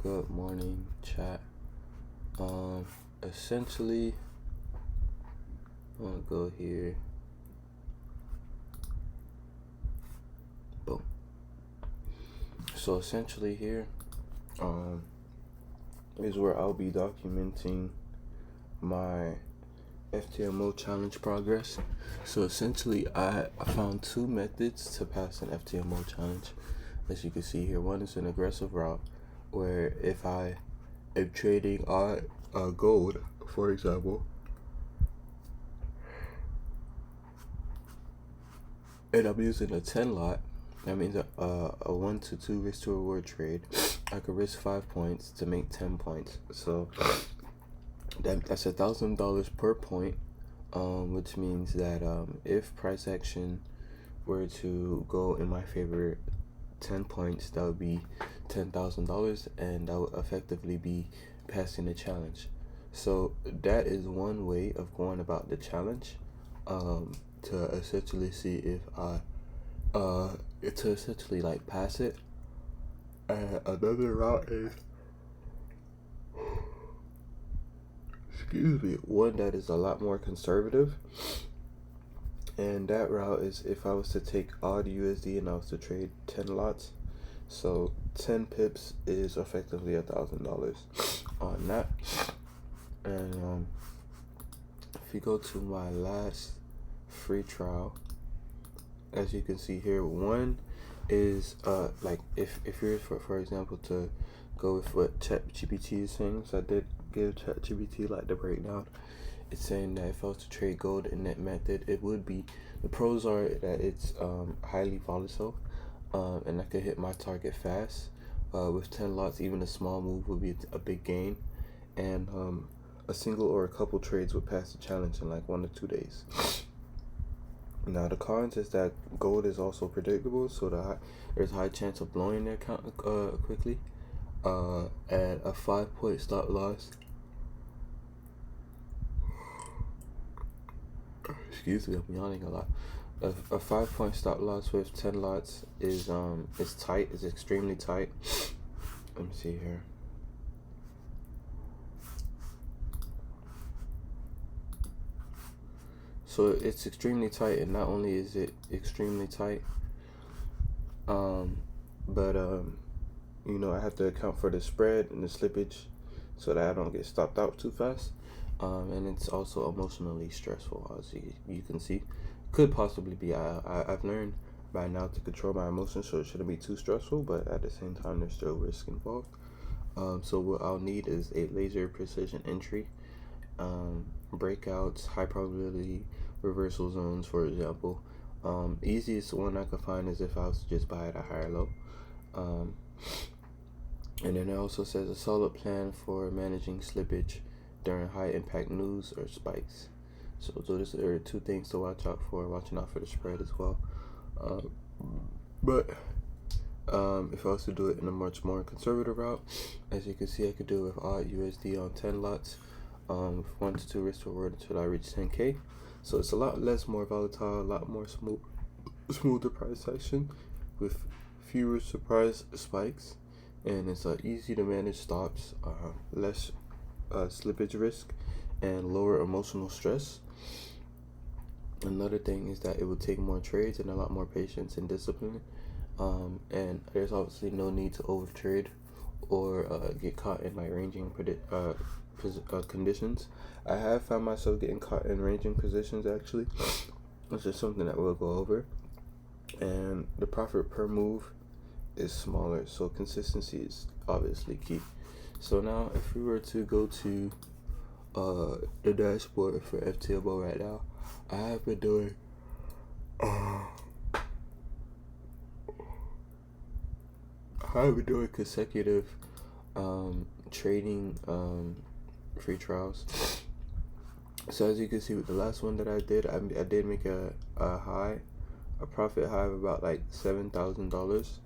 Good morning, chat. Essentially, I'm gonna go here. Boom. So essentially here, is where I'll be documenting my FTMO challenge progress. So essentially, I found two methods to pass an FTMO challenge. As you can see here, one is an aggressive route, where if I am trading on gold, for example, and I'm using a 10 lot, that means a 1 to 2 risk to reward trade. I could risk 5 points to make 10 points. So that's $1,000 per point, which means that if price action were to go in my favor 10 points, that would be $10,000, and that would effectively be passing the challenge. So that is one way of going about the challenge, to essentially see if I to essentially like pass it. And another route is, excuse me, one that is a lot more conservative, and that route is if I was to take odd USD and I was to trade 10 lots. So 10 pips is effectively $1,000 on that. And if you go to my last free trial, as you can see here, one is like if you're for example to go with what ChatGPT is saying. So I did give ChatGPT like the breakdown. It's saying that if I was to trade gold in that method, it would be, the pros are that it's highly volatile, and I could hit my target fast. With 10 lots, even a small move would be a big gain, and a single or a couple trades would pass the challenge in like 1 to 2 days. Now the cons is that gold is also predictable, so there's a high chance of blowing their account quickly. At a 5-point stop loss, excuse me, I'm yawning a lot. A 5-point stop loss with 10 lots is tight, is extremely tight. Let me see here. So it's extremely tight, and not only is it extremely tight, but you know, I have to account for the spread and the slippage so that I don't get stopped out too fast. And it's also emotionally stressful, as you can see. Could possibly be. I've learned by now to control my emotions, so it shouldn't be too stressful, but at the same time, there's still risk involved. So what I'll need is a laser precision entry, breakouts, high probability reversal zones, for example. Easiest one I could find is if I was to just buy at a higher low. And then it also says a solid plan for managing slippage during high impact news or spikes. So those are 2 things to watch out for, watching out for the spread as well. But if I was to do it in a much more conservative route, as you can see, I could do it with odd USD on 10 lots, with 1 to 2 risk reward until I reach 10K. So it's a lot less more volatile, a lot more smoother price action with fewer surprise spikes, and it's easy to manage stops, less slippage risk, and lower emotional stress. Another thing is that it will take more trades and a lot more patience and discipline, and there's obviously no need to overtrade or get caught in like ranging conditions. I have found myself getting caught in ranging positions actually, which is something that we'll go over. And the profit per move is smaller, so consistency is obviously key. So now if we were to go to the dashboard for FTMO right now, I have been doing consecutive trading free trials. So as you can see with the last one that I did, I did make a profit high of about like $7,000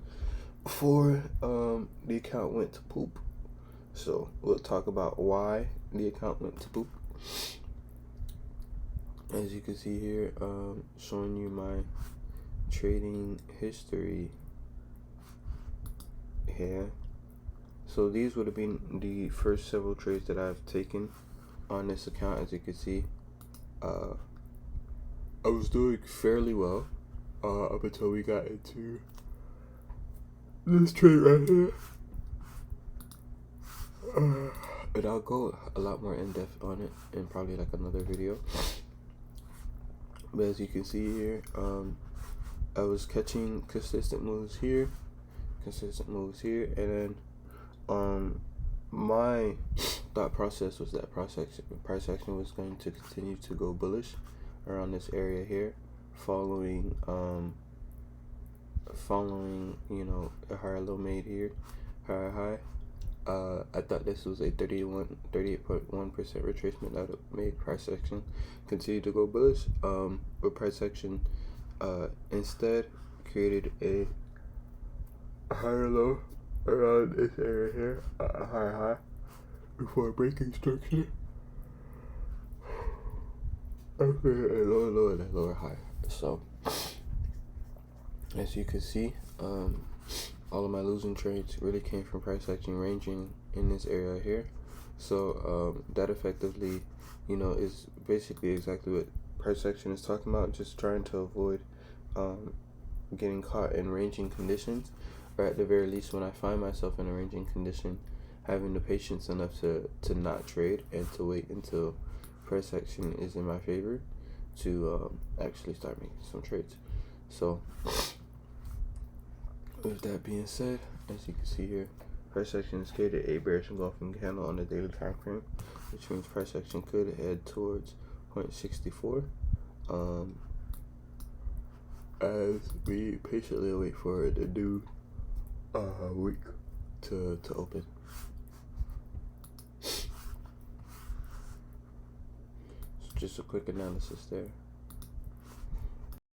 before the account went to poop. So we'll talk about why the account went to poop. As you can see here, showing you my trading history here. So these would have been the first several trades that I've taken on this account. As you can see, I was doing fairly well up until we got into this trade right here. And I'll go a lot more in depth on it in probably like another video. But as you can see here, I was catching consistent moves here, and then my thought process was that price action was going to continue to go bullish around this area here, following you know, a higher low made here, higher high. I thought this was a 38.1% retracement that made price action continue to go bullish. But price action instead created a higher low around this area here, a higher high before breaking structure. Okay, a lower low and a lower high. So as you can see, all of my losing trades really came from price action ranging in this area here. So that effectively, you know, is basically exactly what price action is talking about, just trying to avoid getting caught in ranging conditions, or at the very least, when I find myself in a ranging condition, having the patience enough to not trade and to wait until price action is in my favor to actually start making some trades. So with that being said, as you can see here, price action has created a bearish engulfing candle on the daily time frame, which means price action could head towards 0.64 as we patiently wait for the new week to open. So just a quick analysis there.